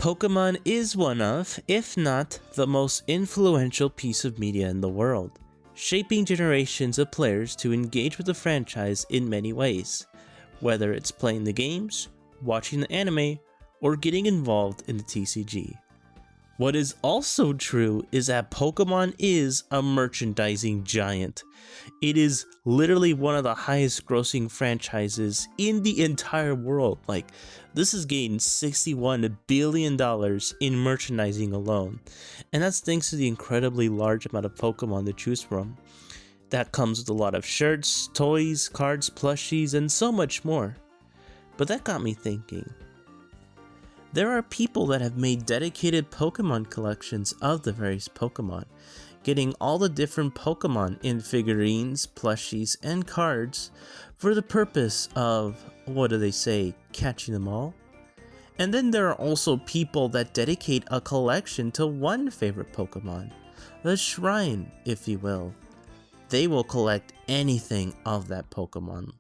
Pokemon is one of, if not the most influential piece of media in the world, shaping generations of players to engage with the franchise in many ways, whether it's playing the games, watching the anime, or getting involved in the TCG. What is also true is that Pokemon is a merchandising giant. It is literally one of the highest grossing franchises in the entire world. Like, this has gained $61 billion in merchandising alone. And that's thanks to the incredibly large amount of Pokemon to choose from. That comes with a lot of shirts, toys, cards, plushies, and so much more. But that got me thinking. There are people that have made dedicated Pokemon collections of the various Pokemon, getting all the different Pokemon in figurines, plushies, and cards for the purpose of, what do they say, catching them all? And then there are also people that dedicate a collection to one favorite Pokemon, a shrine, if you will. They will collect anything of that Pokemon.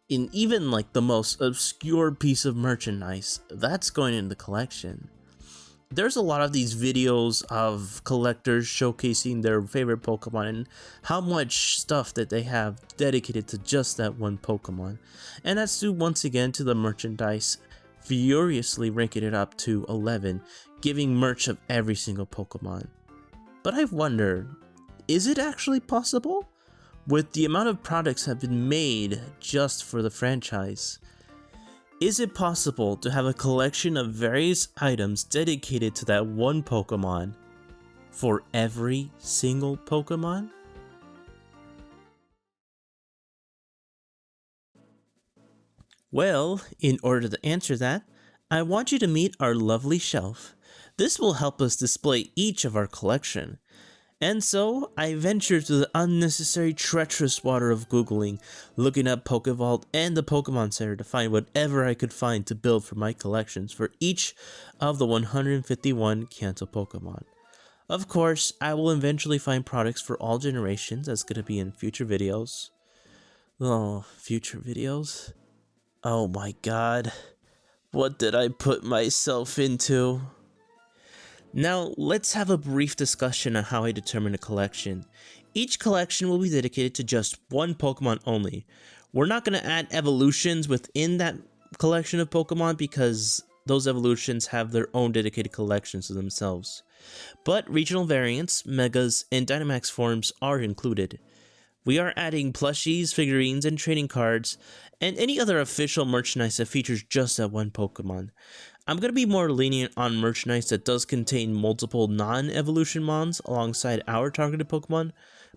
In even like the most obscure piece of merchandise, that's going in the collection. There's a lot of these videos of collectors showcasing their favorite Pokemon and how much stuff that they have dedicated to just that one Pokemon. And that's due once again to the merchandise furiously ranking it up to 11, giving merch of every single Pokemon. But I've wondered, is it actually possible? With the amount of products that have been made just for the franchise, is it possible to have a collection of various items dedicated to that one Pokemon for every single Pokemon? Well, in order to answer that, I want you to meet our lovely shelf. This will help us display each of our collection. And so, I ventured to the unnecessary treacherous water of Googling, looking up Pokevault and the Pokemon Center to find whatever I could find to build for my collections for each of the 151 Kanto Pokemon. Of course, I will eventually find products for all generations. That's going to be in future videos. Oh, future videos? Oh my god. What did I put myself into? Now, let's have a brief discussion on how I determine a collection. Each collection will be dedicated to just one Pokemon only. We're not going to add evolutions within that collection of Pokemon because those evolutions have their own dedicated collections to themselves. But regional variants, Megas, and Dynamax forms are included. We are adding plushies, figurines, and trading cards, and any other official merchandise that features just that one Pokemon. I'm going to be more lenient on merchandise that does contain multiple non-evolution mons alongside our targeted Pokemon,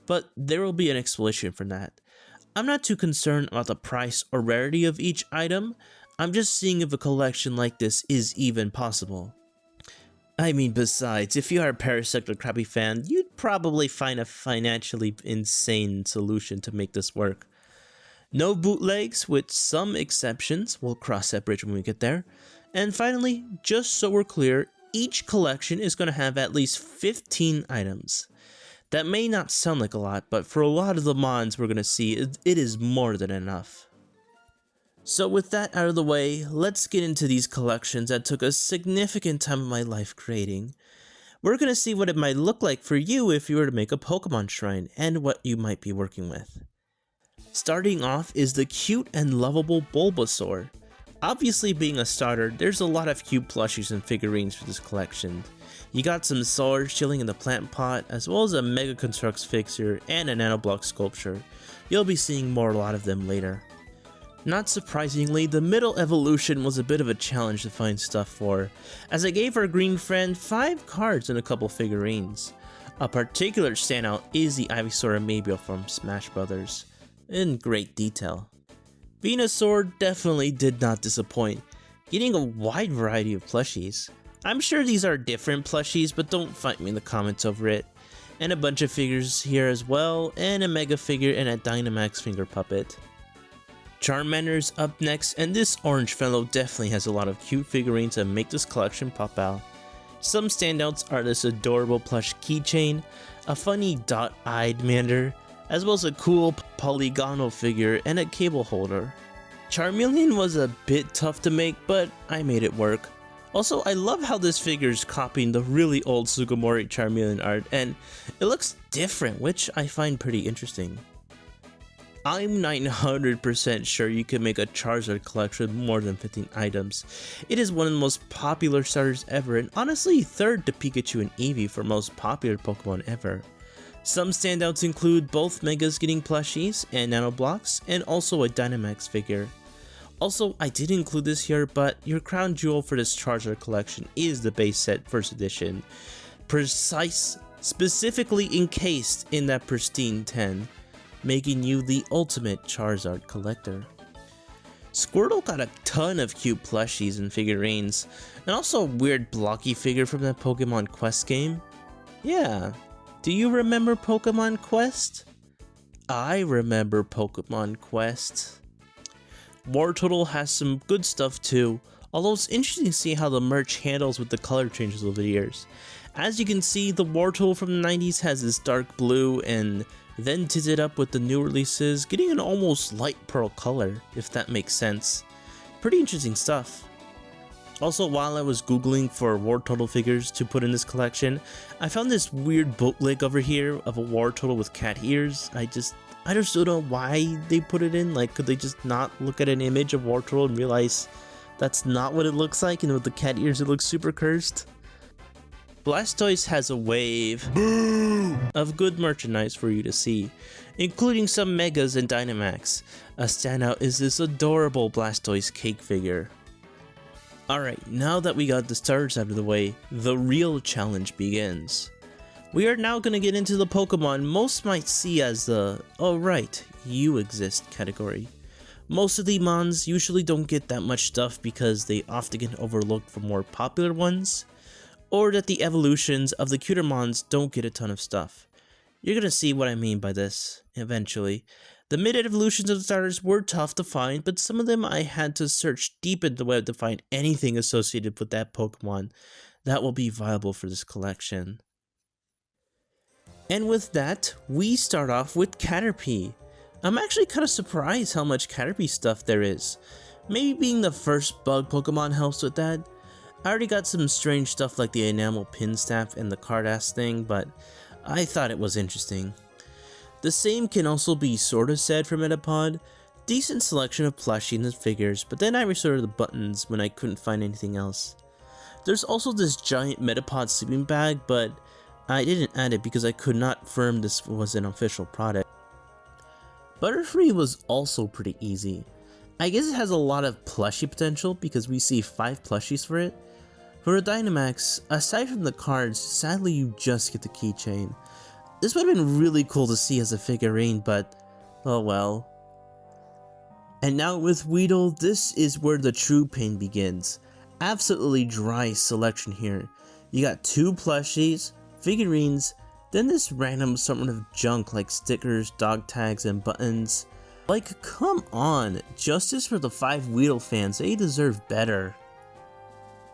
but there will be an explanation for that. I'm not too concerned about the price or rarity of each item, I'm just seeing if a collection like this is even possible. I mean, besides, if you are a Parasect or Krabby fan, you'd probably find a financially insane solution to make this work. No bootlegs, with some exceptions. We'll cross that bridge when we get there. And finally, just so we're clear, each collection is going to have at least 15 items. That may not sound like a lot, but for a lot of the mons we're going to see, it is more than enough. So with that out of the way, let's get into these collections that took a significant time of my life creating. We're going to see what it might look like for you if you were to make a Pokemon shrine, and what you might be working with. Starting off is the cute and lovable Bulbasaur. Obviously, being a starter, there's a lot of cute plushies and figurines for this collection. You got some swords chilling in the plant pot, as well as a Mega Construx fixture and a Nanoblock sculpture. You'll be seeing a lot of them later. Not surprisingly, the middle evolution was a bit of a challenge to find stuff for, as I gave our green friend 5 cards and a couple figurines. A particular standout is the Ivysaur Amiibo from Smash Bros. In great detail. Venusaur definitely did not disappoint, getting a wide variety of plushies. I'm sure these are different plushies, but don't fight me in the comments over it. And a bunch of figures here as well, and a Mega figure and a Dynamax finger puppet. Charmander's up next, and this orange fellow definitely has a lot of cute figurines that make this collection pop out. Some standouts are this adorable plush keychain, a funny dot-eyed Mander, as well as a cool polygonal figure and a cable holder. Charmeleon was a bit tough to make, but I made it work. Also, I love how this figure is copying the really old Sugimori Charmeleon art, and it looks different, which I find pretty interesting. I'm 900% sure you can make a Charizard collection with more than 15 items. It is one of the most popular starters ever, and honestly third to Pikachu and Eevee for most popular Pokemon ever. Some standouts include both Megas getting plushies and Nano Blocks, and also a Dynamax figure. Also, I did include this here, but your crown jewel for this Charizard collection is the base set 1st edition, specifically encased in that pristine 10. Making you the ultimate Charizard collector. Squirtle got a ton of cute plushies and figurines, and also a weird blocky figure from that Pokemon Quest game. Yeah, do you remember Pokemon Quest? I remember Pokemon Quest. Wartortle has some good stuff too, although it's interesting to see how the merch handles with the color changes over the years. As you can see, the Wartortle from the 90s has this dark blue and then tinted up with the new releases, getting an almost light pearl color, if that makes sense. Pretty interesting stuff. Also, while I was googling for Wartortle figures to put in this collection, I found this weird bootleg over here of a Wartortle with cat ears. I just don't know why they put it in. Like, could they just not look at an image of Wartortle and realize that's not what it looks like, and with the cat ears it looks super cursed? Blastoise has a wave of good merchandise for you to see, including some Megas and Dynamax. A standout is this adorable Blastoise cake figure. Alright, now that we got the starters out of the way, the real challenge begins. We are now going to get into the Pokemon most might see as the, oh right, you exist category. Most of the Mons usually don't get that much stuff because they often get overlooked for more popular ones, or that the evolutions of the cuter Mons don't get a ton of stuff. You're gonna see what I mean by this, eventually. The mid-evolutions of the starters were tough to find, but some of them I had to search deep in the web to find anything associated with that Pokemon that will be viable for this collection. And with that, we start off with Caterpie. I'm actually kind of surprised how much Caterpie stuff there is. Maybe being the first bug Pokemon helps with that. I already got some strange stuff like the enamel pin staff and the Cardass thing, but I thought it was interesting. The same can also be sorta said for Metapod. Decent selection of plushies and figures, but then I resorted to the buttons when I couldn't find anything else. There's also this giant Metapod sleeping bag, but I didn't add it because I could not confirm this was an official product. Butterfree was also pretty easy. I guess it has a lot of plushie potential because we see 5 plushies for it. For a Dynamax, aside from the cards, sadly you just get the keychain. This would have been really cool to see as a figurine, but oh well. And now with Weedle, this is where the true pain begins. Absolutely dry selection here. You got 2 plushies, figurines, then this random sort of junk like stickers, dog tags, and buttons. Like, come on, justice for the 5 Weedle fans, they deserve better.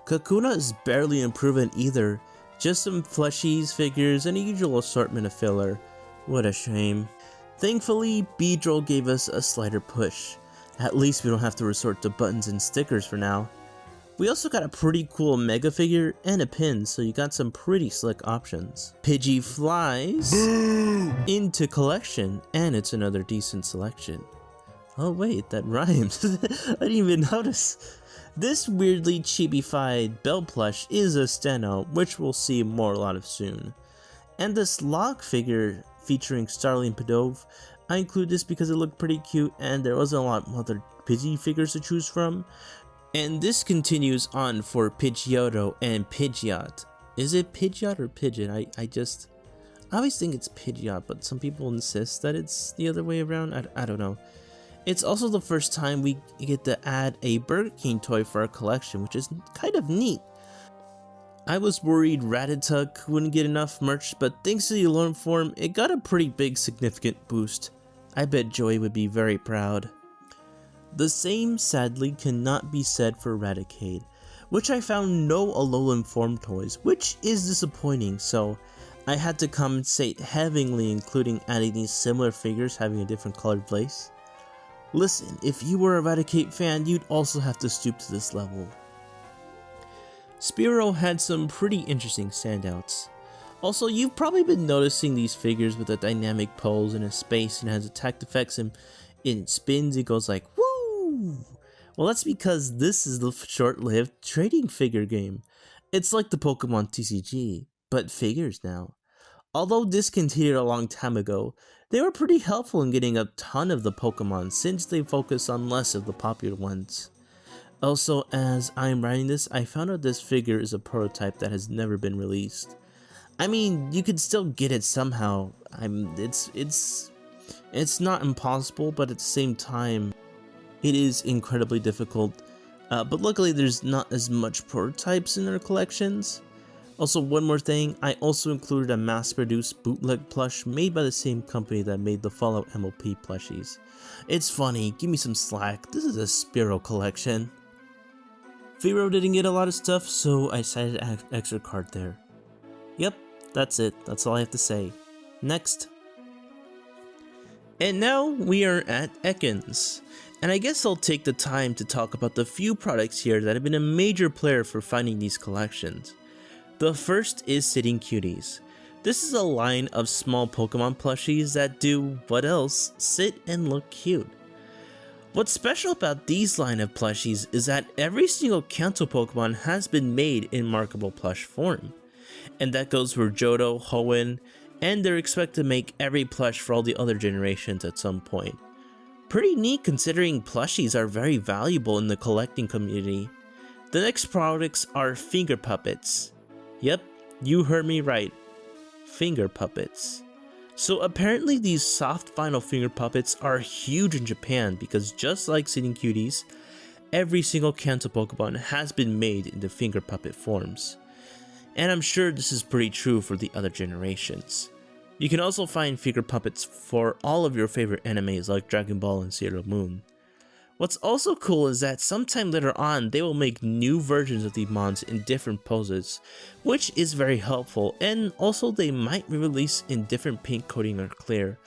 Kakuna is barely improving either, just some plushies, figures, and a usual assortment of filler. What a shame. Thankfully, Beedrill gave us a slighter push. At least we don't have to resort to buttons and stickers for now. We also got a pretty cool Mega figure and a pin, so you got some pretty slick options. Pidgey flies into collection, and it's another decent selection. Oh wait, that rhymes. I didn't even notice. This weirdly chibi-fied Bell plush is a standout, which we'll see a lot of soon. And this Locke figure featuring Starling Pidove, I include this because it looked pretty cute and there wasn't a lot of other Pidgey figures to choose from. And this continues on for Pidgeotto and Pidgeot. Is it Pidgeot or Pigeon? I always think it's Pidgeot, but some people insist that it's the other way around. I don't know. It's also the first time we get to add a Burger King toy for our collection, which is kind of neat. I was worried Rattata wouldn't get enough merch, but thanks to the Alone form, it got a pretty big significant boost. I bet Joey would be very proud. The same sadly cannot be said for Raticate, which I found no Alolan form toys, which is disappointing, so I had to compensate heavily, including adding these similar figures having a different colored place. Listen, if you were a Raticate fan, you'd also have to stoop to this level. Spearow had some pretty interesting standouts. Also, you've probably been noticing these figures with a dynamic pose in a space and has attack effects and it spins, it goes like woo! Well, that's because this is the short-lived trading figure game. It's like the Pokemon TCG, but figures now. Although discontinued a long time ago, they were pretty helpful in getting a ton of the Pokemon since they focus on less of the popular ones. Also, as I'm writing this, I found out this figure is a prototype that has never been released. I mean, you could still get it somehow. It's not impossible, but at the same time, it is incredibly difficult. But luckily, there's not as much prototypes in their collections. Also, one more thing, I also included a mass-produced bootleg plush made by the same company that made the Fallout MOP plushies. It's funny, give me some slack, this is a Spearow collection. Fearow didn't get a lot of stuff, so I decided to add extra card there. Yep, that's it, that's all I have to say. Next. And now we are at Ekans. And I guess I'll take the time to talk about the few products here that have been a major player for finding these collections. The first is Sitting Cuties. This is a line of small Pokemon plushies that do, what else, sit and look cute. What's special about these line of plushies is that every single Kanto Pokemon has been made in markable plush form. And that goes for Johto, Hoenn, and they're expected to make every plush for all the other generations at some point. Pretty neat considering plushies are very valuable in the collecting community. The next products are finger puppets. Yep, you heard me right. Finger puppets. So apparently these soft vinyl finger puppets are huge in Japan because just like Sitting Cuties, every single Kanto Pokemon has been made into finger puppet forms. And I'm sure this is pretty true for the other generations. You can also find finger puppets for all of your favorite animes like Dragon Ball and Sailor Moon. What's also cool is that sometime later on they will make new versions of these mons in different poses, which is very helpful, and also they might re-release in different paint coating or clear.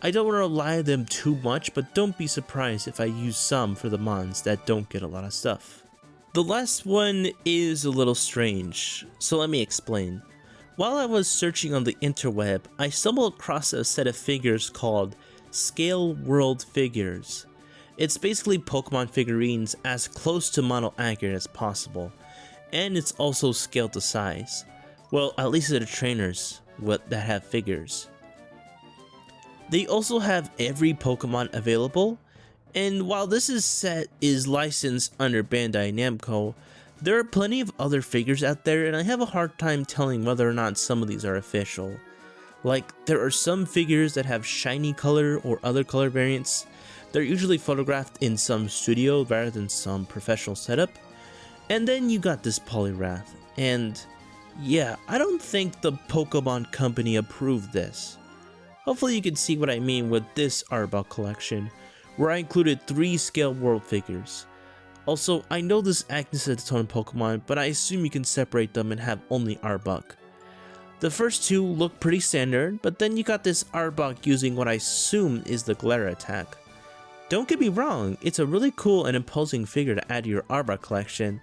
I don't want to rely on them too much, but don't be surprised if I use some for the mons that don't get a lot of stuff. The last one is a little strange, so let me explain. While I was searching on the interweb, I stumbled across a set of figures called Scale World Figures. It's basically Pokemon figurines as close to model accurate as possible, and it's also scaled to size. Well, at least to the trainers that have figures. They also have every Pokemon available, and while this set is licensed under Bandai Namco, there are plenty of other figures out there and I have a hard time telling whether or not some of these are official. Like, there are some figures that have shiny color or other color variants. They're usually photographed in some studio rather than some professional setup. And then you got this Poliwrath, and yeah, I don't think the Pokemon company approved this. Hopefully you can see what I mean with this Arbok collection, where I included 3 Scale World figures. Also, I know this acts as a ton of Pokemon, but I assume you can separate them and have only Arbok. The first 2 look pretty standard, but then you got this Arbok using what I assume is the Glare attack. Don't get me wrong, it's a really cool and imposing figure to add to your Arbok collection,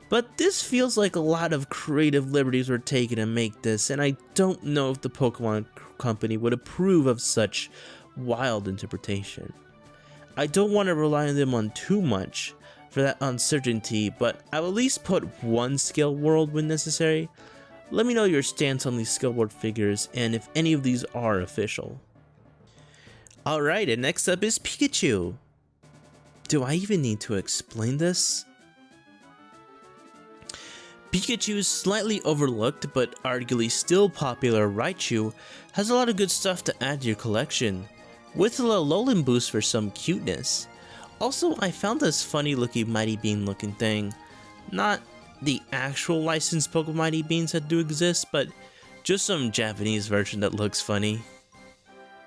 but this feels like a lot of creative liberties were taken to make this, and I don't know if the Pokemon company would approve of such wild interpretation. I don't want to rely on them on too much for that uncertainty, but I will at least put 1 Scale World when necessary. Let me know your stance on these Scale World figures and if any of these are official. Alright, and next up is Pikachu. Do I even need to explain this? Pikachu's slightly overlooked but arguably still popular Raichu has a lot of good stuff to add to your collection, with a Alolan boost for some cuteness. Also, I found this funny looking Mighty Bean looking thing. Not the actual licensed Pokemon Mighty Beans that do exist, but just some Japanese version that looks funny.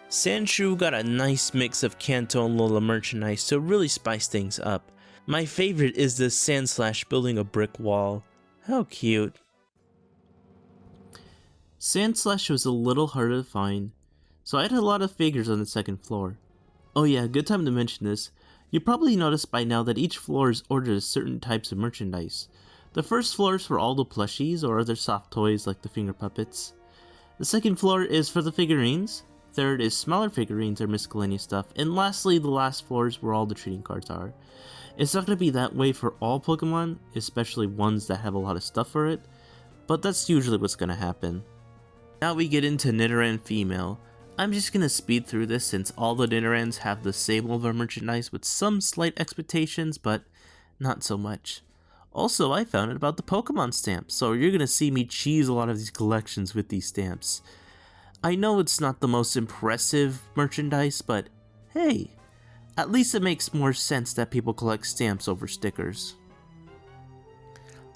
Sandshrew got a nice mix of Kanto and Lola merchandise to really spice things up. My favorite is this Sandslash building a brick wall. How cute. Sandslash was a little harder to find, so I had a lot of figures on the second floor. Oh yeah, good time to mention this. You probably noticed by now that each floor is ordered as certain types of merchandise. The first floor is for all the plushies or other soft toys like the finger puppets. The second floor is for the figurines. Third is smaller figurines or miscellaneous stuff. And lastly, the last floor is where all the trading cards are. It's not going to be that way for all Pokemon, especially ones that have a lot of stuff for it, but that's usually what's going to happen. Now we get into Nidoran Female. I'm just going to speed through this since all the Nidorans have the same level of merchandise with some slight expectations, but not so much. Also, I found out about the Pokemon stamps, so you're going to see me cheese a lot of these collections with these stamps. I know it's not the most impressive merchandise, but hey, at least it makes more sense that people collect stamps over stickers.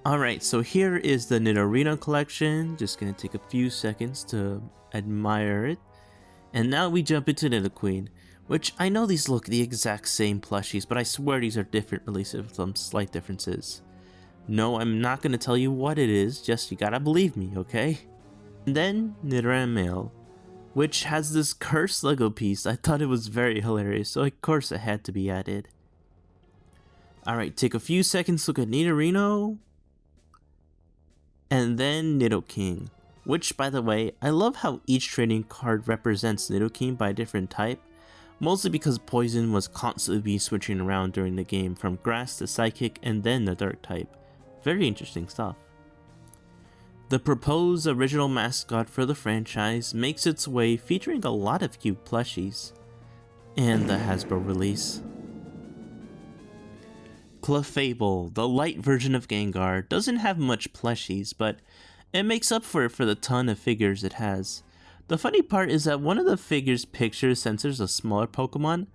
Alright, so here is the Nidorino collection. Just gonna take a few seconds to admire it. And now we jump into Nidoqueen, which I know these look the exact same plushies, but I swear these are different releases with some slight differences. No, I'm not gonna tell you what it is, just you gotta believe me, okay? And then Nidoran Male, which has this cursed Lego piece. I thought it was very hilarious, so of course it had to be added. Alright, take a few seconds to look at Nidorino. And then Nidoking, which by the way, I love how each trading card represents Nidoking by a different type, mostly because Poison was constantly switching around during the game from Grass to Psychic and then the Dark type. Very interesting stuff. The proposed original mascot for the franchise makes its way featuring a lot of cute plushies. And the Hasbro release. Clefable, the light version of Gengar, doesn't have much plushies, but it makes up for it for the ton of figures it has. The funny part is that one of the figures' pictures censors a smaller Pokemon.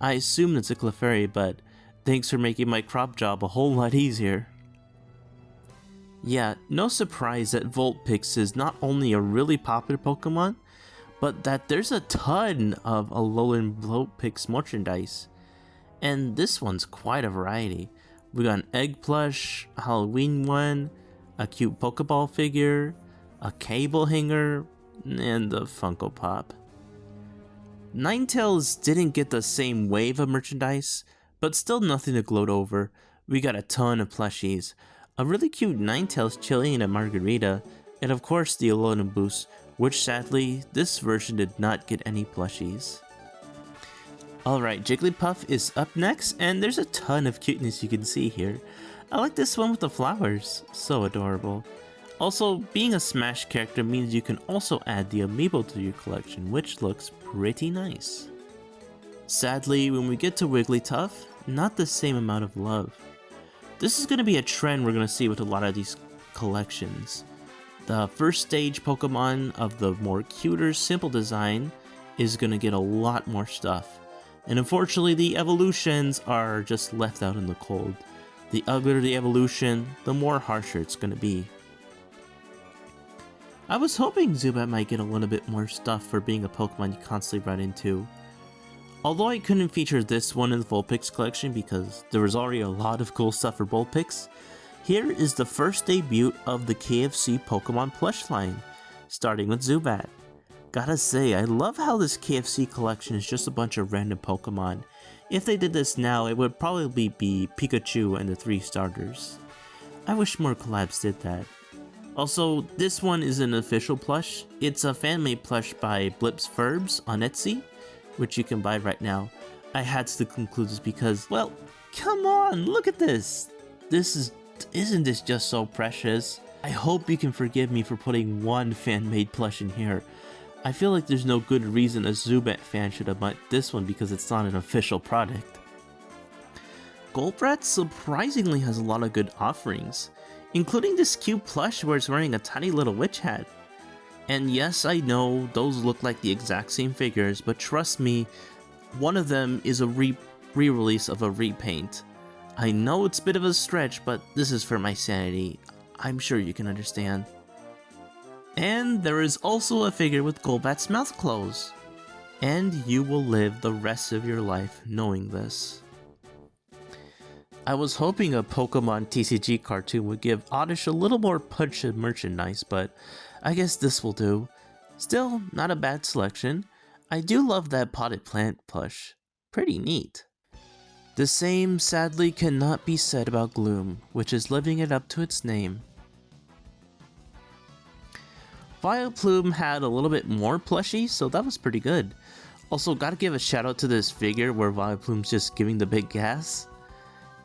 I assume it's a Clefairy, but thanks for making my crop job a whole lot easier. Yeah, no surprise that Vulpix is not only a really popular Pokemon, but that there's a ton of Alolan Vulpix merchandise. And this one's quite a variety. We got an egg plush, a Halloween one, a cute Pokeball figure, a cable hanger, and a Funko Pop. Ninetales didn't get the same wave of merchandise, but still nothing to gloat over. We got a ton of plushies, a really cute Ninetales chili and a margarita, and of course the Alolan Boost, which sadly, this version did not get any plushies. Alright, Jigglypuff is up next, and there's a ton of cuteness you can see here. I like this one with the flowers, so adorable. Also, being a Smash character means you can also add the amiibo to your collection, which looks pretty nice. Sadly, when we get to Wigglytuff, not the same amount of love. This is going to be a trend we're going to see with a lot of these collections. The first stage Pokemon of the more cuter, simple design is going to get a lot more stuff. And unfortunately, the evolutions are just left out in the cold. The uglier the evolution, the more harsher it's going to be. I was hoping Zubat might get a little bit more stuff for being a Pokemon you constantly run into. Although I couldn't feature this one in the Vulpix collection because there was already a lot of cool stuff for Vulpix, here is the first debut of the KFC Pokemon plush line, starting with Zubat. Gotta say, I love how this KFC collection is just a bunch of random Pokemon. If they did this now, it would probably be Pikachu and the 3 starters. I wish more collabs did that. Also, this one is an official plush. It's a fan-made plush by Blips Ferbs on Etsy, which you can buy right now. I had to conclude this because, well, come on, look at this! Isn't this just so precious? I hope you can forgive me for putting one fan-made plush in here. I feel like there's no good reason a Zubat fan should have bought this one because it's not an official product. Golbat surprisingly has a lot of good offerings, including this cute plush where it's wearing a tiny little witch hat. And yes, I know those look like the exact same figures, but trust me, one of them is a re-release of a repaint. I know it's a bit of a stretch, but this is for my sanity. I'm sure you can understand. And there is also a figure with Golbat's mouth closed. And you will live the rest of your life knowing this. I was hoping a Pokemon TCG cartoon would give Oddish a little more punch in merchandise, but I guess this will do. Still, not a bad selection. I do love that potted plant plush. Pretty neat. The same sadly cannot be said about Gloom, which is living it up to its name. Vileplume had a little bit more plushy, so that was pretty good. Also, gotta give a shout out to this figure where Vileplume's just giving the big gas.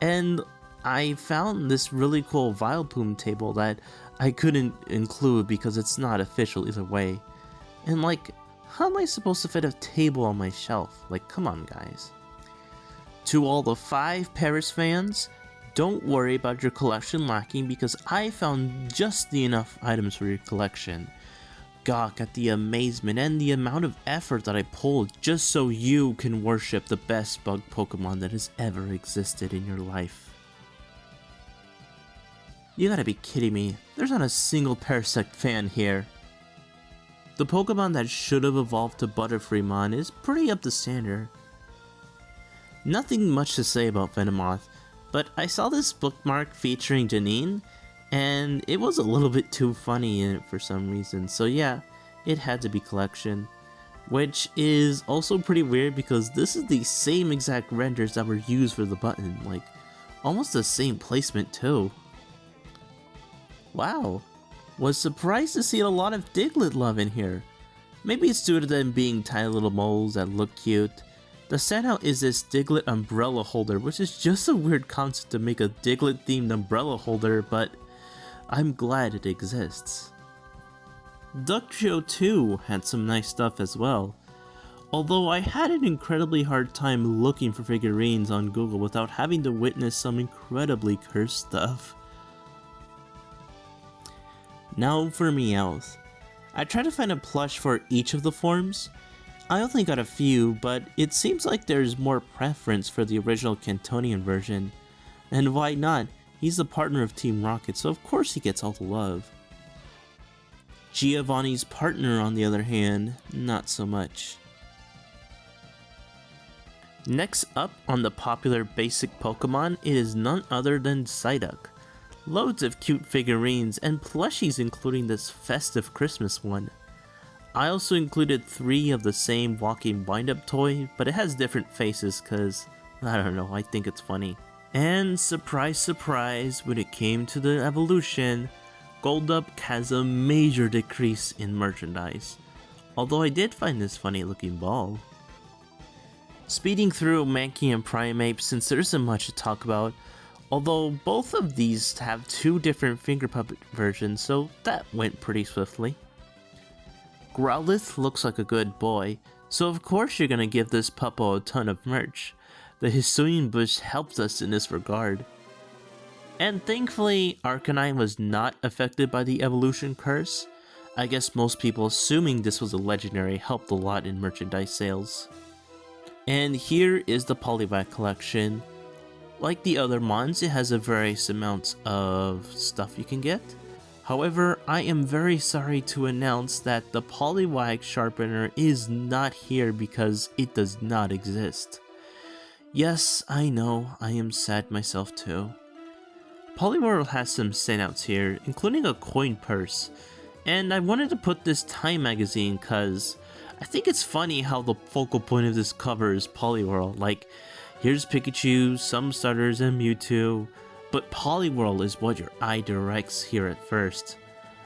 And I found this really cool Vileplume table that I couldn't include because it's not official either way. And like, how am I supposed to fit a table on my shelf? Like, come on guys. To all the 5 Paris fans, don't worry about your collection lacking because I found just the enough items for your collection. Gawk at the amazement and the amount of effort that I pulled just so you can worship the best bug Pokemon that has ever existed in your life. You gotta be kidding me, there's not a single Parasect fan here. The Pokemon that should have evolved to Butterfreemon is pretty up to standard. Nothing much to say about Venomoth, but I saw this bookmark featuring Janine, and it was a little bit too funny in it for some reason, so yeah, it had to be collection. Which is also pretty weird because this is the same exact renders that were used for the button, like, almost the same placement too. Wow, was surprised to see a lot of Diglett love in here. Maybe it's due to them being tiny little moles that look cute. The standout is this Diglett umbrella holder, which is just a weird concept to make a Diglett themed umbrella holder, but I'm glad it exists. Duckjo 2 had some nice stuff as well, although I had an incredibly hard time looking for figurines on Google without having to witness some incredibly cursed stuff. Now for Meowth. I tried to find a plush for each of the forms. I only got a few, but it seems like there's more preference for the original Cantonian version. And why not? He's the partner of Team Rocket, so of course he gets all the love. Giovanni's partner, on the other hand, not so much. Next up on the popular basic Pokemon, it is none other than Psyduck. Loads of cute figurines and plushies including this festive Christmas one. I also included 3 of the same walking wind-up toy, but it has different faces cause, I don't know, I think it's funny. And surprise surprise, when it came to the evolution, Golduck has a major decrease in merchandise. Although I did find this funny looking ball. Speeding through Mankey and Primeape since there isn't much to talk about, although both of these have 2 different finger puppet versions, so that went pretty swiftly. Growlithe looks like a good boy, so of course you're gonna give this puppo a ton of merch. The Hisuian bush helped us in this regard. And thankfully, Arcanine was not affected by the evolution curse. I guess most people assuming this was a legendary helped a lot in merchandise sales. And here is the Poliwag collection. Like the other mons, it has a various amounts of stuff you can get. However, I am very sorry to announce that the Poliwag sharpener is not here because it does not exist. Yes, I know, I am sad myself too. Poliwhirl has some standouts here, including a coin purse, and I wanted to put this Time magazine cause I think it's funny how the focal point of this cover is Poliwhirl. Like, here's Pikachu, some starters, and Mewtwo, but Poliwhirl is what your eye directs here at first.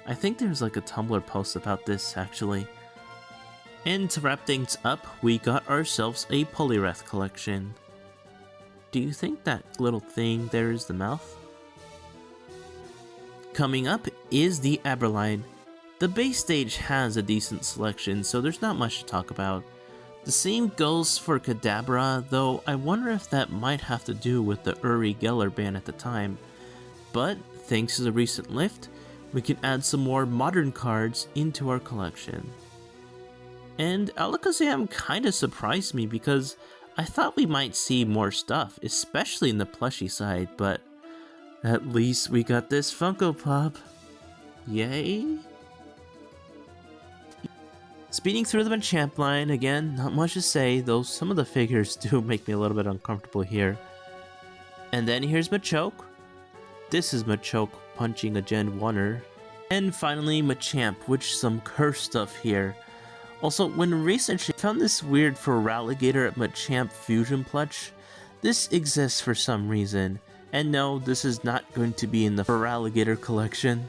I think there's like a Tumblr post about this actually. And to wrap things up, we got ourselves a Poliwrath collection. Do you think that little thing there is the mouth? Coming up is the Aberline. The base stage has a decent selection, so there's not much to talk about. The same goes for Kadabra, though I wonder if that might have to do with the Uri Geller ban at the time. But thanks to the recent lift, we can add some more modern cards into our collection. And Alakazam kinda surprised me because I thought we might see more stuff, especially in the plushie side, but at least we got this Funko Pop. Yay! Speeding through the Machamp line, again, not much to say, though some of the figures do make me a little bit uncomfortable here. And then here's Machoke. This is Machoke punching a Gen 1er. And finally Machamp, which some cursed stuff here. Also, when researching, I found this weird Feraligatr Machamp fusion plush This exists for some reason, and no, this is not going to be in the Feraligatr collection.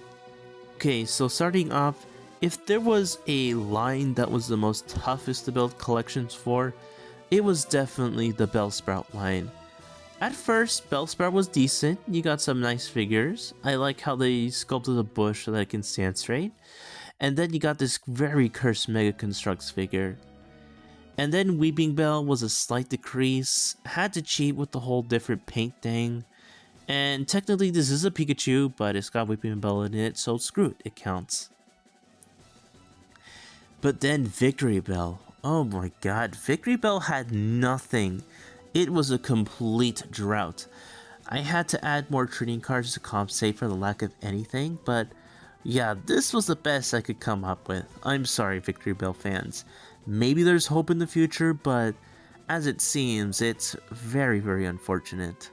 Okay, so starting off, if there was a line that was the most toughest to build collections for, it was definitely the Bellsprout line. At first, Bellsprout was decent, you got some nice figures. I like how they sculpted a bush so that it can stand straight. And then you got this very cursed Mega Constructs figure. And then Weeping Bell was a slight decrease, had to cheat with the whole different paint thing. And technically this is a Pikachu, but it's got Weeping Bell in it, so screw it, it counts. But then Victory Bell. Oh my god, Victory Bell had nothing. It was a complete drought. I had to add more trading cards to compensate for the lack of anything, but yeah, this was the best I could come up with. I'm sorry, Victory Bell fans. Maybe there's hope in the future, but as it seems, it's very, very unfortunate.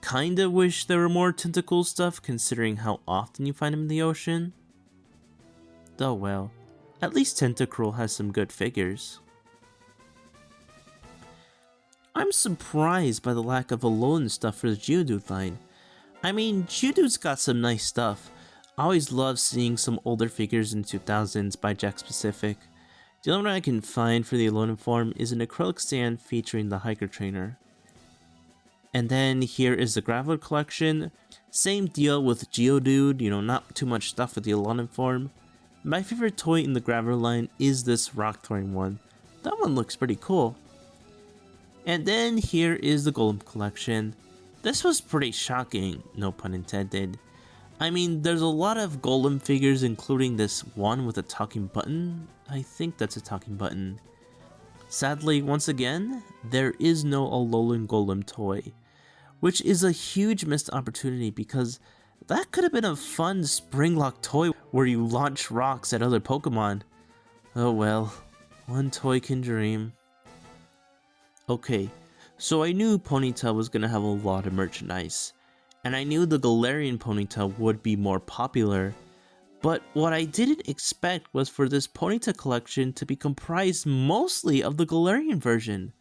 Kinda wish there were more tentacle stuff considering how often you find them in the ocean. Oh well, at least Tentacruel has some good figures. I'm surprised by the lack of Alolan stuff for the Geodude line. I mean, Geodude's got some nice stuff. I always love seeing some older figures in 2000s by Jack Pacific. The only one I can find for the Alolan form is an acrylic stand featuring the Hiker Trainer. And then here is the Graveler collection. Same deal with Geodude, not too much stuff with the Alolan form. My favorite toy in the Graveler line is this rock throwing one. That one looks pretty cool. And then here is the Golem collection. This was pretty shocking, no pun intended. I mean, there's a lot of Golem figures, including this one with a talking button. I think that's a talking button. Sadly, once again, there is no Alolan Golem toy, which is a huge missed opportunity because that could have been a fun Springlock toy where you launch rocks at other Pokemon. Oh well, one toy can dream. Okay, so I knew Ponyta was gonna have a lot of merchandise, and I knew the Galarian Ponyta would be more popular, but what I didn't expect was for this Ponyta collection to be comprised mostly of the Galarian version.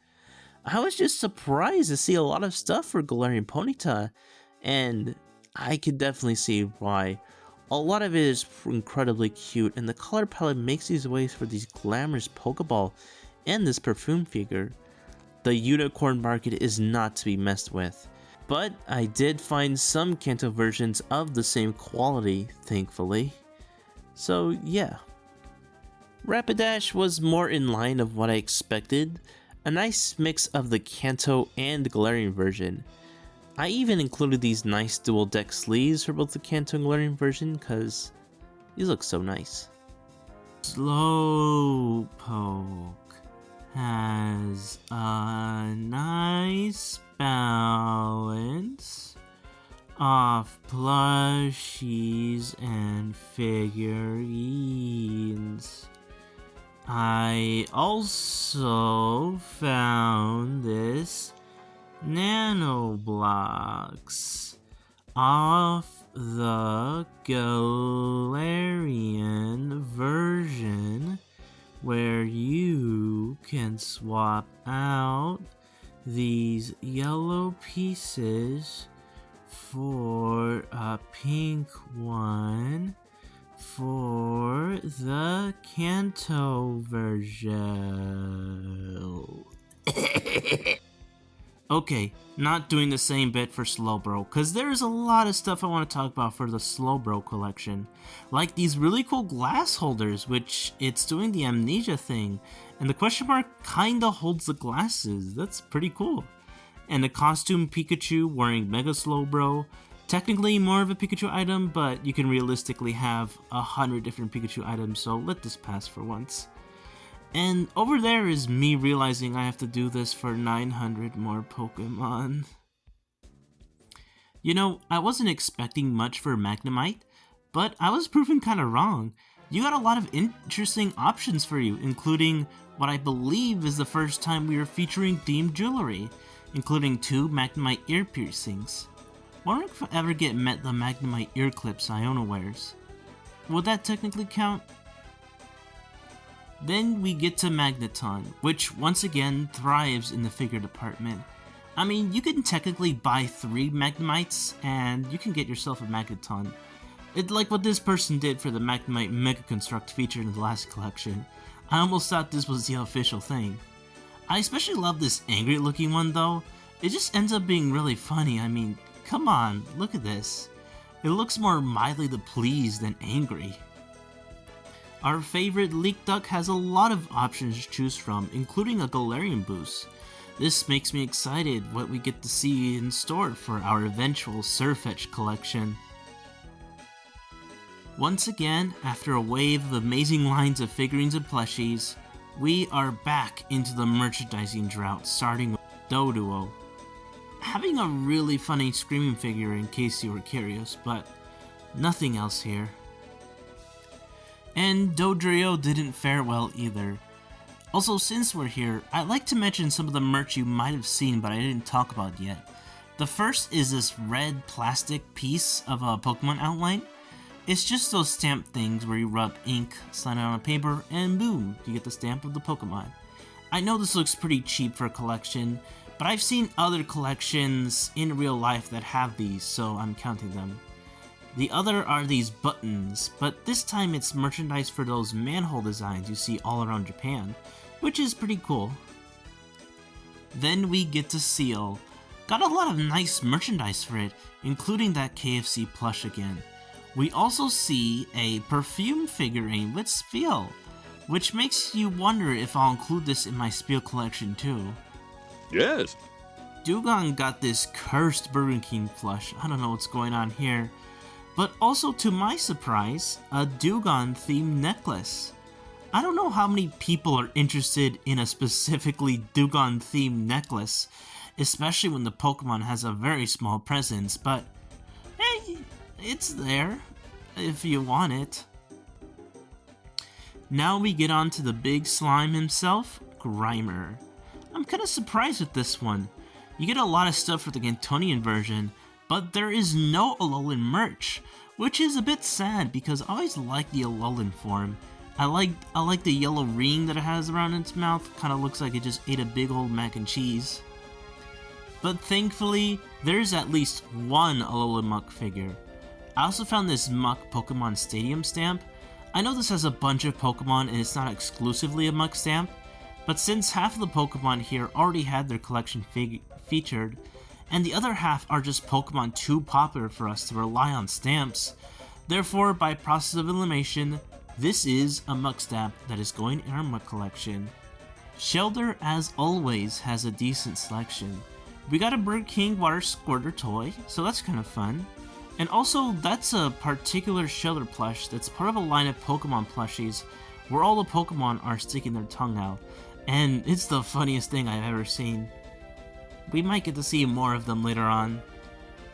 I was just surprised to see a lot of stuff for Galarian Ponyta, and I could definitely see why. A lot of it is incredibly cute, and the color palette makes these ways for these glamorous Pokeball and this perfume figure. The unicorn market is not to be messed with, but I did find some Kanto versions of the same quality, thankfully. So yeah. Rapidash was more in line of what I expected, a nice mix of the Kanto and Galarian version. I even included these nice dual deck sleeves for both the Kanto and Galarian version because these look so nice. Slowpoke has a nice balance of plushies and figurines. I also found this nano blocks off the Galarian version where you can swap out these yellow pieces for a pink one for the Kanto version. Okay, not doing the same bit for Slowbro, because there's a lot of stuff I want to talk about for the Slowbro collection. Like these really cool glass holders, which it's doing the amnesia thing, and the question mark kinda holds the glasses. That's pretty cool. And the costume Pikachu wearing Mega Slowbro. Technically more of a Pikachu item, but you can realistically have 100 different Pikachu items, so let this pass for once. And over there is me realizing I have to do this for 900 more Pokemon. I wasn't expecting much for Magnemite, but I was proven kinda wrong. You got a lot of interesting options for you, including what I believe is the first time we are featuring themed jewelry, including 2 Magnemite ear piercings. Wondering if I ever get the Magnemite ear clips Iona wears. Would that technically count? Then we get to Magneton, which once again thrives in the figure department. I mean, you can technically buy 3 Magnemites, and you can get yourself a Magaton. It's like what this person did for the Magnemite Mega Construct featured in the last collection. I almost thought this was the official thing. I especially love this angry looking one though. It just ends up being really funny. I mean, come on, look at this. It looks more mildly pleased than angry. Our favorite Leek Duck has a lot of options to choose from, including a Galarian boost. This makes me excited what we get to see in store for our eventual Surfetch collection. Once again, after a wave of amazing lines of figurines and plushies, we are back into the merchandising drought, starting with Doduo. Having a really funny screaming figure in case you were curious, but nothing else here. And Dodrio didn't fare well either. Also, since we're here, I'd like to mention some of the merch you might have seen but I didn't talk about yet. The first is this red plastic piece of a Pokemon outline. It's just those stamp things where you rub ink, slide it on a paper, and boom, you get the stamp of the Pokemon. I know this looks pretty cheap for a collection, but I've seen other collections in real life that have these, so I'm counting them. The other are these buttons, but this time it's merchandise for those manhole designs you see all around Japan, which is pretty cool. Then we get to Seal. Got a lot of nice merchandise for it, including that KFC plush again. We also see a perfume figurine with Spiel, which makes you wonder if I'll include this in my Spiel collection too. Yes. Dewgong got this cursed Burger King plush. I don't know what's going on here. But also, to my surprise, a Dewgong themed necklace. I don't know how many people are interested in a specifically Dewgong themed necklace, especially when the Pokemon has a very small presence, but hey, it's there if you want it. Now we get on to the big slime himself, Grimer. I'm kinda surprised with this one. You get a lot of stuff for the Kantonian version, but there is no Alolan merch, which is a bit sad because I always liked the Alolan form. I like the yellow ring that it has around its mouth, kinda looks like it just ate a big old mac and cheese. But thankfully, there's at least one Alolan Muck figure. I also found this Muck Pokemon Stadium stamp. I know this has a bunch of Pokemon and it's not exclusively a Muck stamp, but since half of the Pokemon here already had their collection featured, and the other half are just Pokemon too popular for us to rely on stamps, therefore by process of elimination, this is a Muck stamp that is going in our Muck collection. Shelter, as always, has a decent selection. We got a Burger King water squirter toy, so that's kind of fun. And also, that's a particular Shelter plush that's part of a line of Pokemon plushies where all the Pokemon are sticking their tongue out, and it's the funniest thing I've ever seen. We might get to see more of them later on.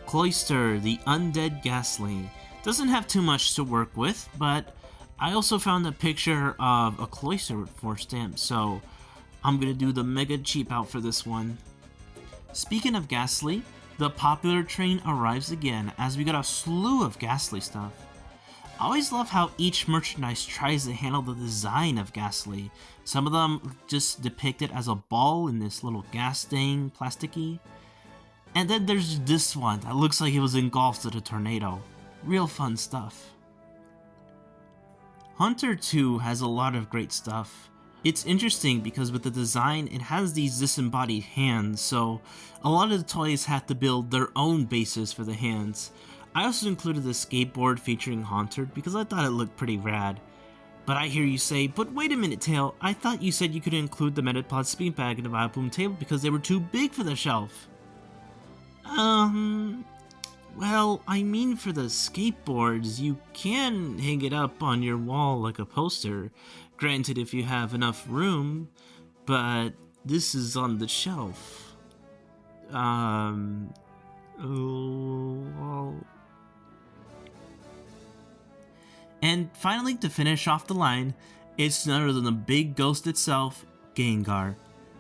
Cloyster, the Undead Ghastly. Doesn't have too much to work with, but I also found a picture of a Cloyster with 4 stamps, so I'm gonna do the mega cheap out for this one. Speaking of Ghastly, the popular train arrives again as we got a slew of Ghastly stuff. I always love how each merchandise tries to handle the design of Ghastly. Some of them just depict it as a ball in this little gas thing, plasticky. And then there's this one that looks like it was engulfed in a tornado. Real fun stuff. Hunter 2 has a lot of great stuff. It's interesting because with the design, it has these disembodied hands, so a lot of the toys have to build their own bases for the hands. I also included the skateboard featuring Haunter because I thought it looked pretty rad. But I hear you say, but wait a minute Tail, I thought you said you could include the Metapod Spin Bag in the Vileplume table because they were too big for the shelf. Well, I mean for the skateboards, you can hang it up on your wall like a poster, granted if you have enough room, but this is on the shelf. And finally, to finish off the line, it's none other than the big ghost itself, Gengar.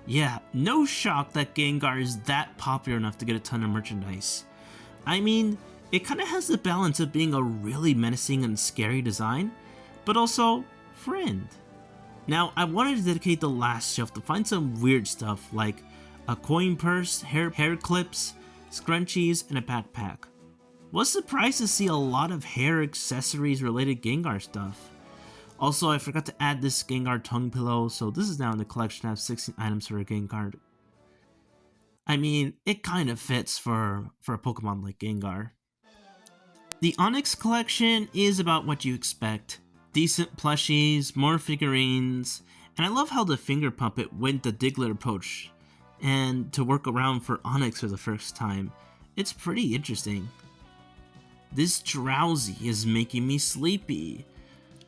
Yeah, no shock that Gengar is that popular enough to get a ton of merchandise. I mean, it kinda has the balance of being a really menacing and scary design, but also friend. Now, I wanted to dedicate the last shelf to find some weird stuff like a coin purse, hair clips, scrunchies, and a backpack. Was surprised to see a lot of hair accessories related Gengar stuff. Also, I forgot to add this Gengar tongue pillow, so this is now in the collection. I have 16 items for a Gengar. I mean, it kind of fits for a Pokemon like Gengar. The Onyx collection is about what you expect. Decent plushies, more figurines, and I love how the finger puppet went the Diglett approach and to work around for Onyx for the first time. It's pretty interesting. This drowsy is making me sleepy.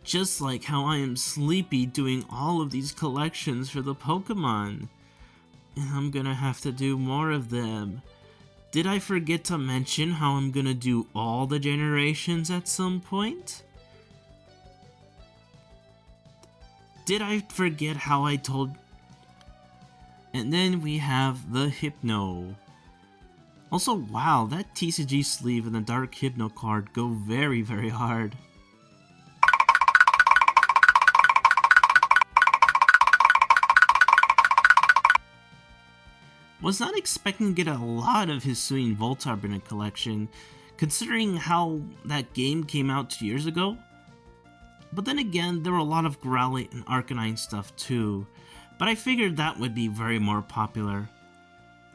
Just like how I am sleepy doing all of these collections for the Pokemon. And I'm gonna have to do more of them. Did I forget to mention how I'm gonna do all the generations at some point? Did I forget how I told... And then we have the Hypno. Also, wow, that TCG sleeve and the Dark Hypno card go very, very hard. Was not expecting to get a lot of Hisuian Voltorb in a collection, considering how that game came out 2 years ago. But then again, there were a lot of Growlithe and Arcanine stuff too, but I figured that would be very more popular.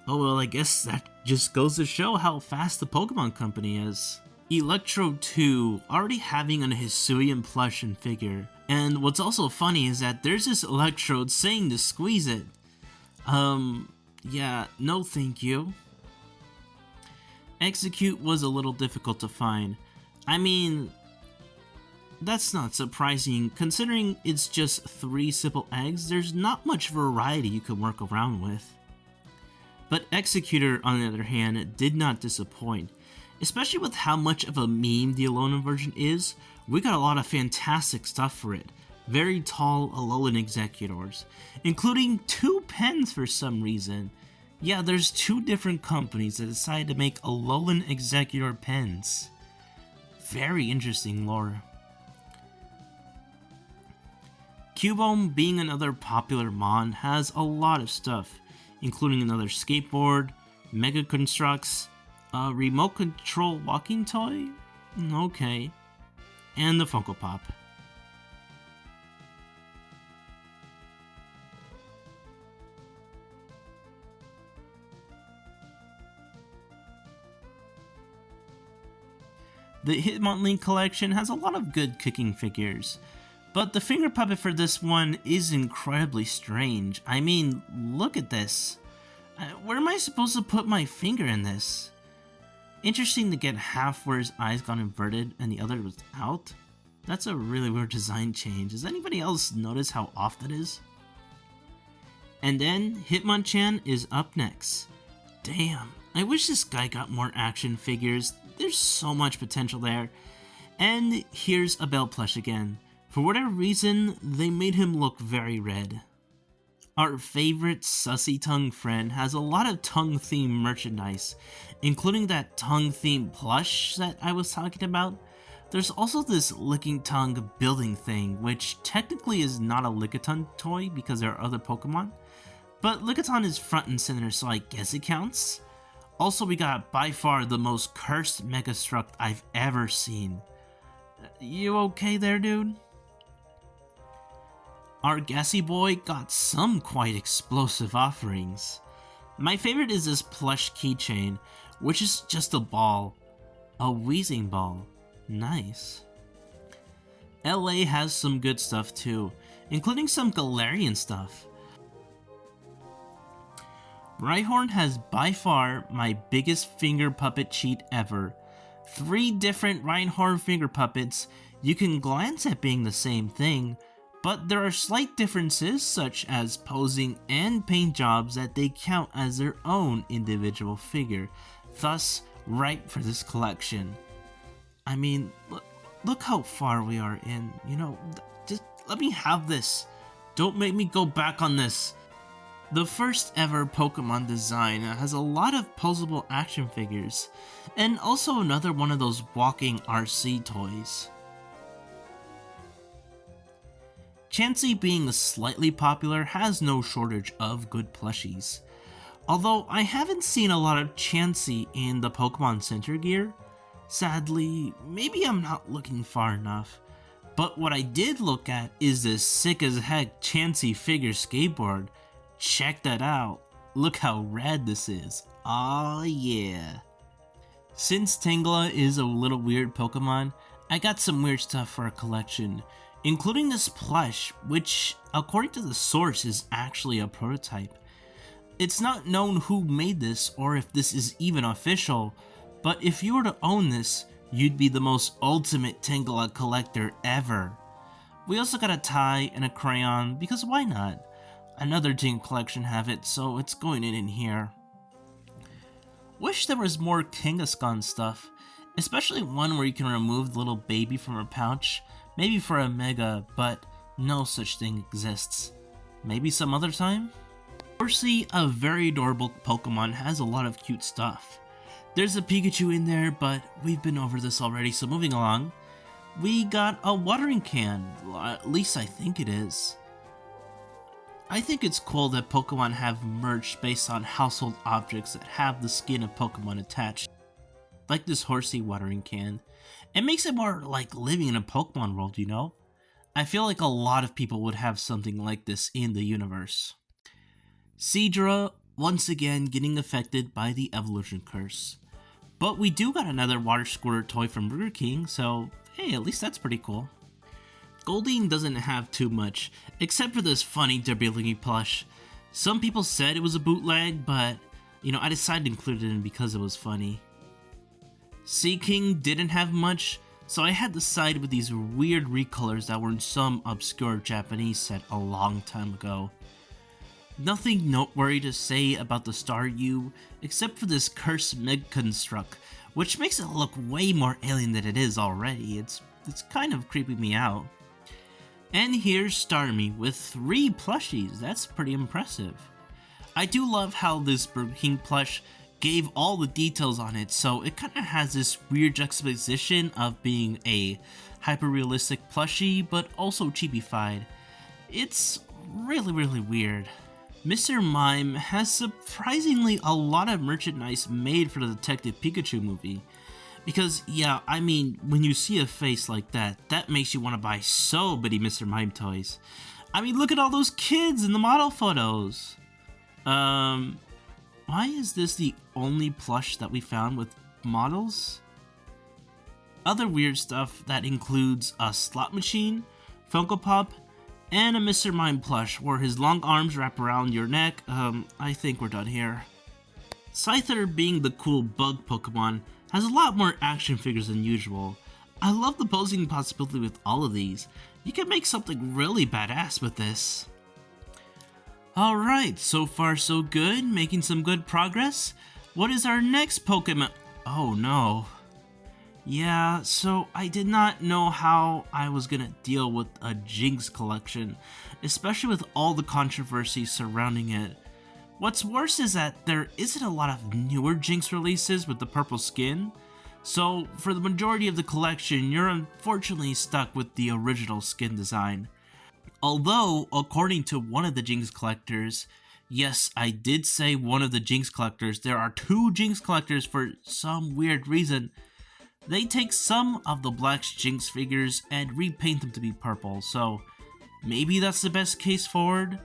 Oh well, I guess that just goes to show how fast the Pokemon company is. Electrode 2 already having an Hisuian plush and figure, and what's also funny is that there's this Electrode saying to squeeze it. Yeah, no thank you. Execute was a little difficult to find. I mean, that's not surprising, considering it's just 3 simple eggs. There's not much variety you can work around with. But Executor, on the other hand, did not disappoint. Especially with how much of a meme the Alolan version is, we got a lot of fantastic stuff for it. Very tall Alolan Executors, including 2 pens for some reason. Yeah, there's 2 different companies that decided to make Alolan Executor pens. Very interesting lore. Cubone, being another popular Mon, has a lot of stuff, including another skateboard, Mega Constructs, a remote control walking toy? Okay. And the Funko Pop. The Hitmonlee collection has a lot of good cooking figures, but the finger puppet for this one is incredibly strange. I mean, look at this. Where am I supposed to put my finger in this? Interesting to get half where his eyes got inverted and the other was out. That's a really weird design change. Does anybody else notice how off that is? And then Hitmonchan is up next. Damn, I wish this guy got more action figures. There's so much potential there. And here's a Bell plush again. For whatever reason, they made him look very red. Our favorite sussy tongue friend has a lot of tongue themed merchandise, including that tongue themed plush that I was talking about. There's also this licking tongue building thing, which technically is not a Lickitung toy because there are other Pokemon, but Lickitung is front and center, so I guess it counts. Also, we got by far the most cursed Megastruct I've ever seen. You okay there, dude? Our Gassy Boy got some quite explosive offerings. My favorite is this plush keychain, which is just a ball. A wheezing ball. Nice. LA has some good stuff too, including some Galarian stuff. Rhyhorn has by far my biggest finger puppet cheat ever. 3 different Rhyhorn finger puppets you can glance at being the same thing, but there are slight differences such as posing and paint jobs that they count as their own individual figure, thus ripe for this collection. I mean, look how far we are in, you know, just let me have this. Don't make me go back on this. The first ever Pokemon design has a lot of posable action figures, and also another one of those walking RC toys. Chansey, being slightly popular, has no shortage of good plushies. Although I haven't seen a lot of Chansey in the Pokemon Center gear. Sadly, maybe I'm not looking far enough. But what I did look at is this sick as heck Chansey figure skateboard. Check that out. Look how rad this is. Aw yeah. Since Tangela is a little weird Pokemon, I got some weird stuff for our collection, including this plush, which according to the source is actually a prototype. It's not known who made this or if this is even official, but if you were to own this, you'd be the most ultimate Tangela collector ever. We also got a tie and a crayon, because why not? Another team collection have it, so it's going in here. Wish there was more Kangaskhan stuff, especially one where you can remove the little baby from her pouch, maybe for a Mega, but no such thing exists. Maybe some other time? Horsey, a very adorable Pokemon, has a lot of cute stuff. There's a Pikachu in there, but we've been over this already, so moving along. We got a watering can, at least I think it is. I think it's cool that Pokemon have merch based on household objects that have the skin of Pokemon attached. Like this Horsey watering can. It makes it more like living in a Pokemon world, you know? I feel like a lot of people would have something like this in the universe. Seadra, once again getting affected by the evolution curse. But we do got another water squirter toy from Burger King, so hey, at least that's pretty cool. Goldeen doesn't have too much, except for this funny Derby plush. Some people said it was a bootleg, but, I decided to include it in because it was funny. Seaking didn't have much, so I had to side with these weird recolors that were in some obscure Japanese set a long time ago. Nothing noteworthy to say about the Staryu, except for this cursed Meg-construct, which makes it look way more alien than it is already. It's kind of creeping me out. And here's Starmie with 3 plushies. That's pretty impressive. I do love how this Burger King plush gave all the details on it, so it kind of has this weird juxtaposition of being a hyper-realistic plushie, but also cheapified. It's really weird. Mr. Mime has surprisingly a lot of merchandise made for the Detective Pikachu movie. Because, yeah, I mean, when you see a face like that, that makes you want to buy so many Mr. Mime toys. I mean, look at all those kids in the model photos. Why is this the only plush that we found with models? Other weird stuff that includes a slot machine, Funko Pop, and a Mr. Mime plush where his long arms wrap around your neck. I think we're done here. Scyther, being the cool bug Pokemon, has a lot more action figures than usual. I love the posing possibility with all of these. You can make something really badass with this. Alright, so far so good, making some good progress. What is our next Pokemon? Oh no. Yeah, so I did not know how I was gonna deal with a Jinx collection, especially with all the controversy surrounding it. What's worse is that there isn't a lot of newer Jinx releases with the purple skin, so for the majority of the collection, you're unfortunately stuck with the original skin design. Although, according to one of the Jinx collectors, yes, I did say one of the Jinx collectors, there are 2 Jinx collectors for some weird reason. They take some of the black Jinx figures and repaint them to be purple, so maybe that's the best case forward.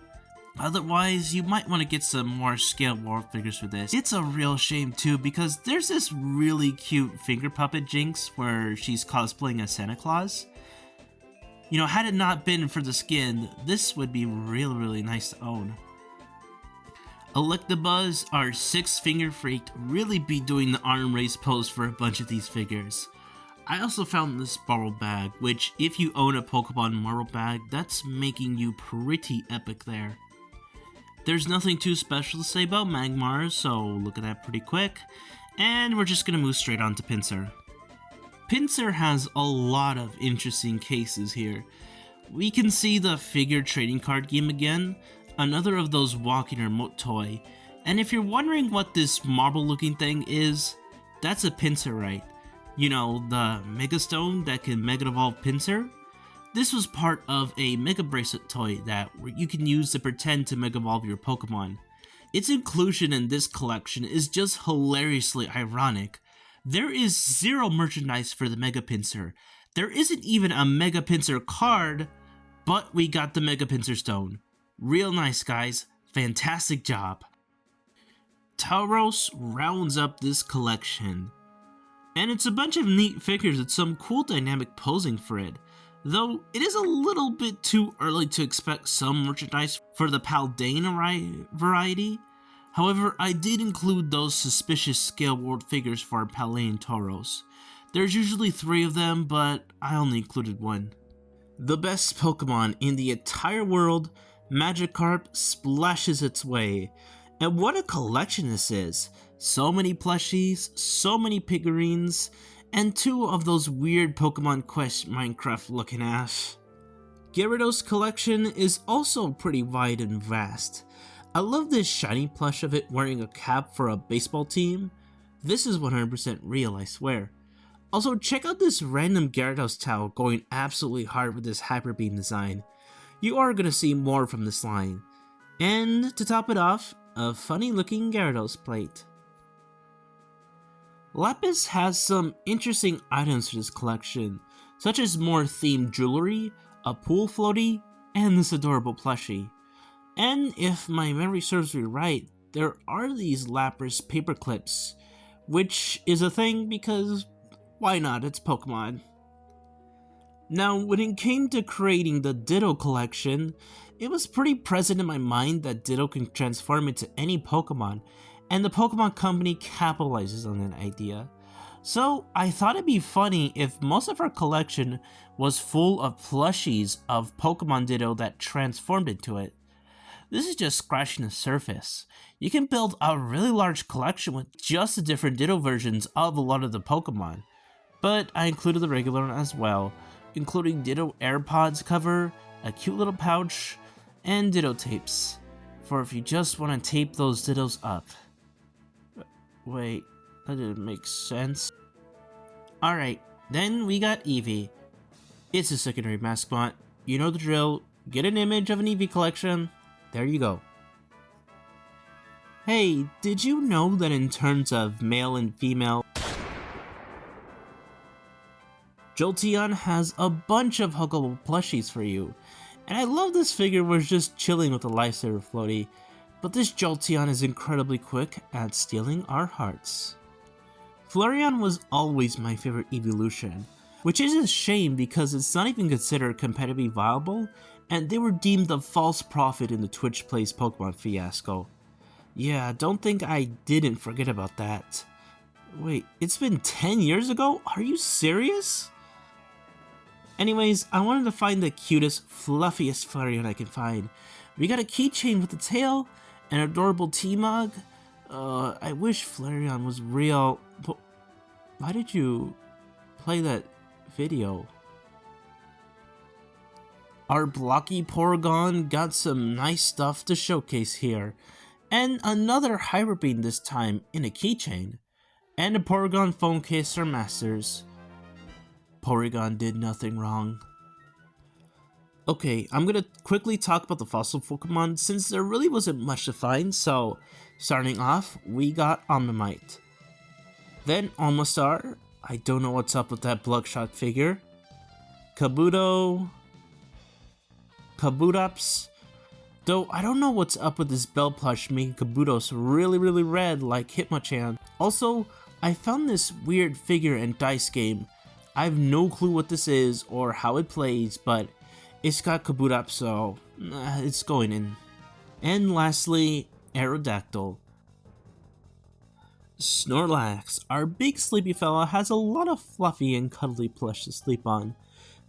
Otherwise, you might want to get some more scaled world figures for this. It's a real shame too, because there's this really cute finger puppet Jinx where she's cosplaying as Santa Claus. Had it not been for the skin, this would be really nice to own. Electabuzz, our 6-finger freak, really be doing the arm raise pose for a bunch of these figures. I also found this marble bag, which if you own a Pokemon marble bag, that's making you pretty epic there. There's nothing too special to say about Magmar, so look at that pretty quick. And we're just gonna move straight on to Pinsir. Pinsir has a lot of interesting cases here. We can see the figure trading card game again, another of those walking remote toy. And if you're wondering what this marble looking thing is, that's a Pinsirite. The Mega Stone that can Mega Evolve Pinsir? This was part of a Mega Bracelet toy that you can use to pretend to Mega Evolve your Pokemon. Its inclusion in this collection is just hilariously ironic. There is zero merchandise for the Mega Pinsir. There isn't even a Mega Pinsir card, but we got the Mega Pinsir Stone. Real nice, guys. Fantastic job. Tauros rounds up this collection. And it's a bunch of neat figures with some cool dynamic posing for it. Though it is a little bit too early to expect some merchandise for the Paldean variety. However, I did include those suspicious scale world figures for our Paldean Tauros. There's usually 3 of them, but I only included 1. The best Pokemon in the entire world, Magikarp, splashes its way. And what a collection this is! So many plushies, so many figurines, and 2 of those weird Pokemon Quest Minecraft looking ass. Gyarados' collection is also pretty wide and vast. I love this shiny plush of it wearing a cap for a baseball team. This is 100% real, I swear. Also, check out this random Gyarados towel going absolutely hard with this Hyper Beam design. You are gonna see more from this line. And to top it off, a funny looking Gyarados plate. Lapis has some interesting items for this collection, such as more themed jewelry, a pool floaty, and this adorable plushie. And if my memory serves me right, there are these Lapis paper clips, which is a thing because why not, it's Pokemon. Now, when it came to creating the Ditto collection, it was pretty present in my mind that Ditto can transform into any Pokemon, and the Pokemon Company capitalizes on that idea. So I thought it'd be funny if most of our collection was full of plushies of Pokemon Ditto that transformed into it. This is just scratching the surface. You can build a really large collection with just the different Ditto versions of a lot of the Pokemon. But I included the regular one as well, including Ditto AirPods cover, a cute little pouch, and Ditto tapes, for if you just want to tape those Dittos up. Wait, that didn't make sense. Alright, then we got Eevee. It's a secondary mascot. You know the drill. Get an image of an Eevee collection. There you go. Hey, did you know that in terms of male and female, Jolteon has a bunch of huggable plushies for you, and I love this figure was just chilling with the Lifesaver floaty, but this Jolteon is incredibly quick at stealing our hearts. Flareon was always my favorite evolution, which is a shame because it's not even considered competitively viable, and they were deemed a false prophet in the Twitch Plays Pokemon fiasco. Yeah, don't think I didn't forget about that. Wait, it's been 10 years ago? Are you serious? Anyways, I wanted to find the cutest, fluffiest Flareon I can find. We got a keychain with a tail, an adorable T-Mug. I wish Flareon was real, but why did you play that video? Our blocky Porygon got some nice stuff to showcase here, and another Hyper Beam this time in a keychain, and a Porygon phone case for Masters. Porygon did nothing wrong. Okay, I'm gonna quickly talk about the fossil Pokemon since there really wasn't much to find, so starting off, we got Omnimite. Then Omastar, I don't know what's up with that Bloodshot figure. Kabutops, though I don't know what's up with this Bell plush making Kabutos really red like Hitmonchan. Also, I found this weird figure and dice game. I have no clue what this is or how it plays, but it's got Kabutops, so it's going in. And lastly, Aerodactyl. Snorlax, our big sleepy fella, has a lot of fluffy and cuddly plush to sleep on.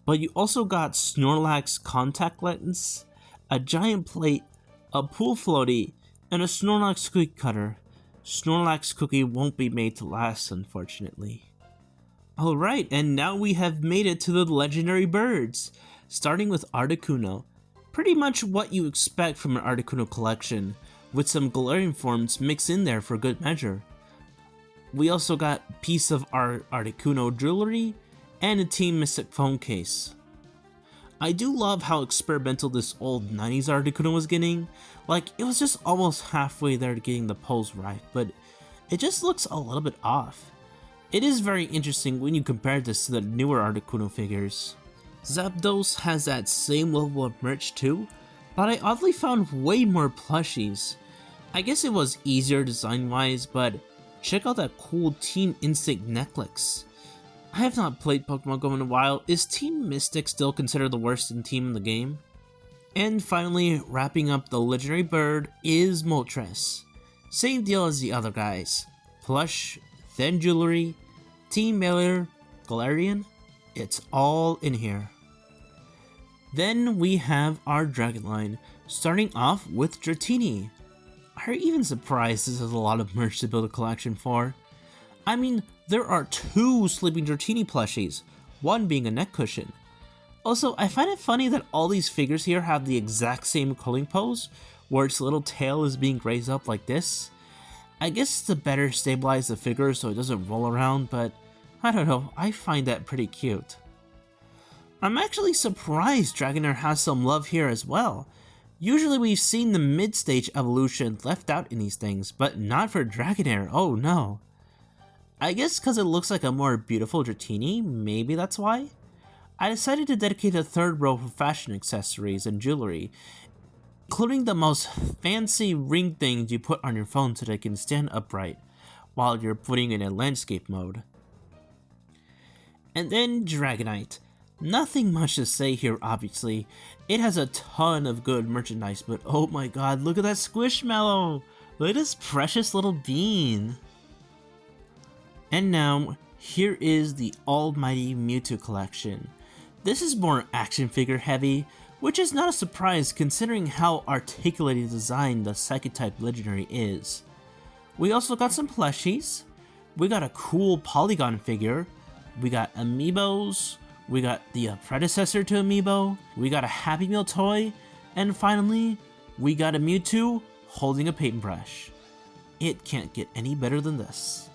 But you also got Snorlax contact lens, a giant plate, a pool floaty, and a Snorlax cookie cutter. Snorlax cookie won't be made to last, unfortunately. Alright, and now we have made it to the legendary birds, starting with Articuno. Pretty much what you expect from an Articuno collection, with some Galarian forms mixed in there for good measure. We also got a piece of our Articuno jewelry, and a Team Mystic phone case. I do love how experimental this old 90s Articuno was getting. Like, it was just almost halfway there to getting the pose right, but it just looks a little bit off. It is very interesting when you compare this to the newer Articuno figures. Zapdos has that same level of merch too, but I oddly found way more plushies. I guess it was easier design-wise, but check out that cool Team Instinct necklace. I have not played Pokemon Go in a while. Is Team Mystic still considered the worst team in the game? And finally, wrapping up the legendary bird is Moltres. Same deal as the other guys. Plush, then jewelry, Team Mailer, Galarian, it's all in here. Then we have our Dragon line, starting off with Dratini. Are you even surprised this is a lot of merch to build a collection for? I mean, there are 2 Sleeping Dratini plushies, one being a neck cushion. Also, I find it funny that all these figures here have the exact same culling pose, where its little tail is being raised up like this. I guess it's to better stabilize the figure so it doesn't roll around, but I don't know, I find that pretty cute. I'm actually surprised Dragonair has some love here as well. Usually we've seen the mid-stage evolution left out in these things, but not for Dragonair, oh no. I guess because it looks like a more beautiful Dratini, maybe that's why? I decided to dedicate a third row for fashion accessories and jewelry, including the most fancy ring things you put on your phone so they can stand upright while you're putting in a landscape mode. And then Dragonite. Nothing much to say here obviously. It has a ton of good merchandise, but oh my god, look at that Squishmallow! Look at this precious little bean! And now, here is the almighty Mewtwo collection. This is more action figure heavy, which is not a surprise considering how articulated designed the Psychic-type Legendary is. We also got some plushies, we got a cool Polygon figure, we got amiibos, we got the predecessor to amiibo, we got a Happy Meal toy, and finally, we got a Mewtwo holding a paintbrush. It can't get any better than this.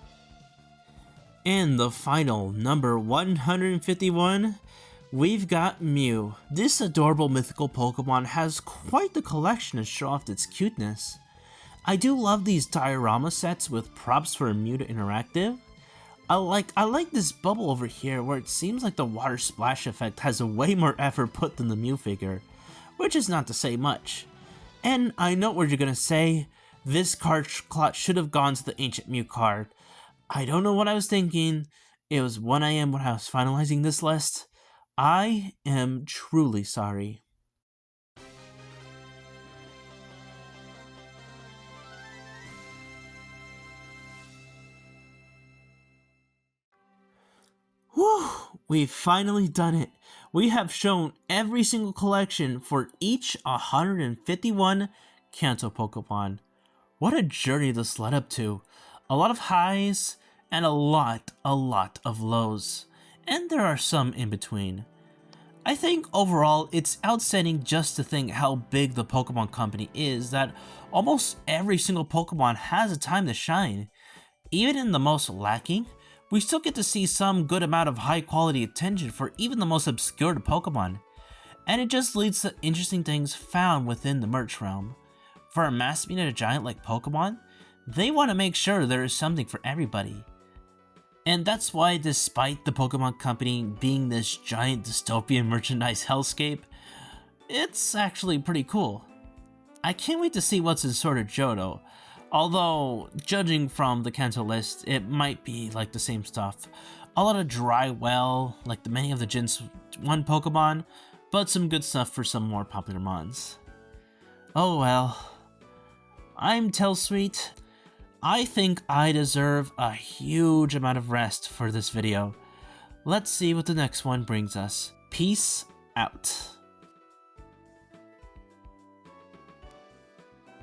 And the final, number 151, we've got Mew. This adorable mythical Pokemon has quite the collection to show off its cuteness. I do love these diorama sets with props for Mew to interactive. I like this bubble over here where it seems like the water splash effect has way more effort put than the Mew figure, which is not to say much. And I know what you're gonna say, this card slot should have gone to the Ancient Mew card. I don't know what I was thinking, it was 1 AM when I was finalizing this list. I am truly sorry. Whew, we've finally done it. We have shown every single collection for each 151 Kanto Pokemon. What a journey this led up to. A lot of highs and a lot of lows. And there are some in between. I think overall it's outstanding just to think how big the Pokemon company is that almost every single Pokemon has a time to shine. Even in the most lacking, we still get to see some good amount of high quality attention for even the most obscure Pokemon. And it just leads to interesting things found within the merch realm. For a mass media giant like Pokemon, they want to make sure there is something for everybody. And that's why despite the Pokemon company being this giant dystopian merchandise hellscape, it's actually pretty cool. I can't wait to see what's in store to Johto, although judging from the Kanto list, it might be like the same stuff. A lot of dry well, like the many of the Gen 1 Pokemon, but some good stuff for some more popular mons. Oh well. I'm Telsweet. I think I deserve a huge amount of rest for this video. Let's see what the next one brings us. Peace out.